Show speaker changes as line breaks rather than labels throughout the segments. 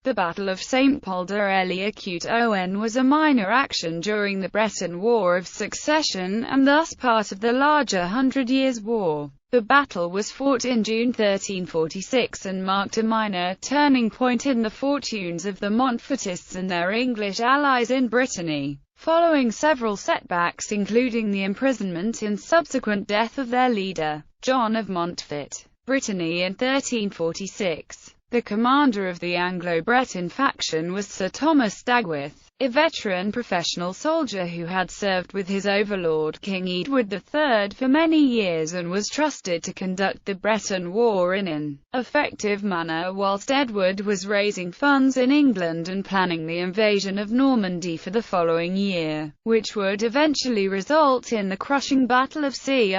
The Battle of St Pol de Léon was a minor action during the Breton War of Succession, and thus part of the larger Hundred Years' War. The battle was fought in June 1346 and marked a minor turning point in the fortunes of the Montfortists and their English allies in Brittany. Following several setbacks, including the imprisonment and subsequent death of their leader, John of Montfort, Brittany in 1346. The commander of the Anglo-Breton faction was Sir Thomas Dagworth, a veteran professional soldier who had served with his overlord King Edward III for many years and was trusted to conduct the Breton War in an effective manner whilst Edward was raising funds in England and planning the invasion of Normandy for the following year, which would eventually result in the crushing Battle of Crecy.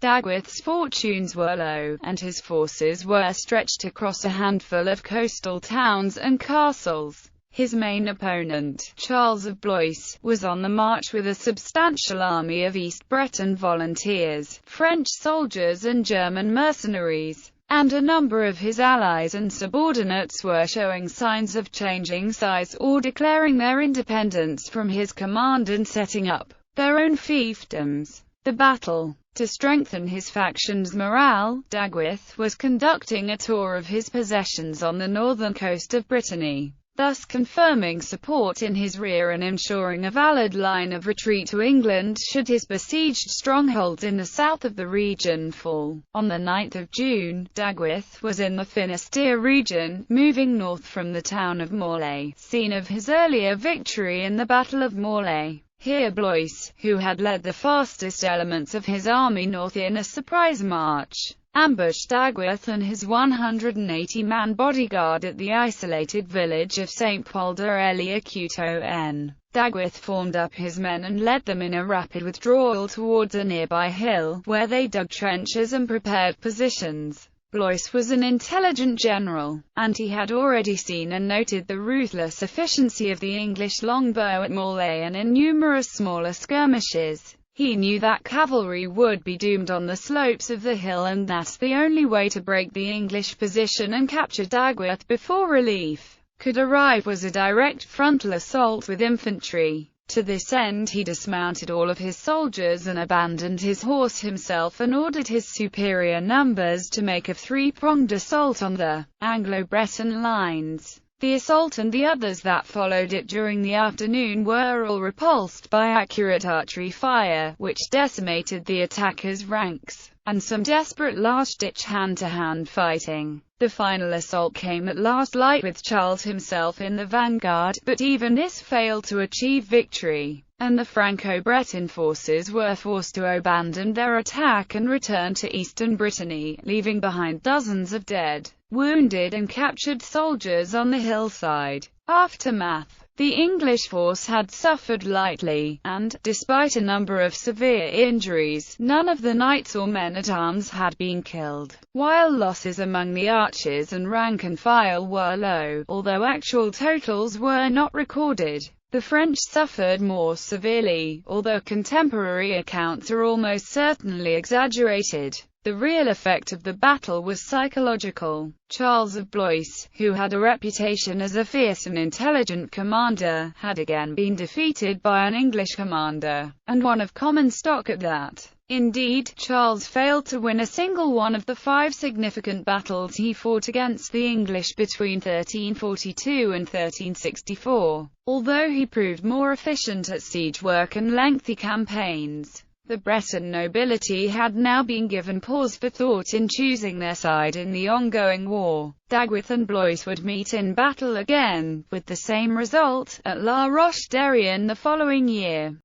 Dagworth's fortunes were low, and his forces were stretched across a handful of coastal towns and castles. His main opponent, Charles of Blois, was on the march with a substantial army of East Breton volunteers, French soldiers and German mercenaries, and a number of his allies and subordinates were showing signs of changing sides or declaring their independence from his command and setting up their own fiefdoms. The battle. To strengthen his faction's morale, Dagworth was conducting a tour of his possessions on the northern coast of Brittany, thus confirming support in his rear and ensuring a valid line of retreat to England should his besieged strongholds in the south of the region fall. On the 9th of June, Dagworth was in the Finistère region, moving north from the town of Morlaix, scene of his earlier victory in the Battle of Morlaix. Here Blois, who had led the fastest elements of his army north in a surprise march, ambushed Dagworth and his 180-man bodyguard at the isolated village of St Pol de Léon. Dagworth formed up his men and led them in a rapid withdrawal towards a nearby hill, where they dug trenches and prepared positions. Blois was an intelligent general, and he had already seen and noted the ruthless efficiency of the English longbow at Morlaix and in numerous smaller skirmishes. He knew that cavalry would be doomed on the slopes of the hill and that the only way to break the English position and capture Dagworth before relief could arrive was a direct frontal assault with infantry. To this end he dismounted all of his soldiers and abandoned his horse himself and ordered his superior numbers to make a three-pronged assault on the Anglo-Breton lines. The assault and the others that followed it during the afternoon were all repulsed by accurate archery fire, which decimated the attackers' ranks, and some desperate last-ditch hand-to-hand fighting. The final assault came at last light with Charles himself in the vanguard, but even this failed to achieve victory, and the Franco-Breton forces were forced to abandon their attack and return to eastern Brittany, leaving behind dozens of dead, wounded and captured soldiers on the hillside. Aftermath. The English force had suffered lightly, and, despite a number of severe injuries, none of the knights or men-at-arms had been killed, while losses among the archers and rank-and-file were low, although actual totals were not recorded. The French suffered more severely, although contemporary accounts are almost certainly exaggerated. The real effect of the battle was psychological. Charles of Blois, who had a reputation as a fierce and intelligent commander, had again been defeated by an English commander, and one of common stock at that. Indeed, Charles failed to win a single one of the 5 significant battles he fought against the English between 1342 and 1364, although he proved more efficient at siege work and lengthy campaigns. The Breton nobility had now been given pause for thought in choosing their side in the ongoing war. Dagworth and Blois would meet in battle again, with the same result, at La Roche-Derrien the following year.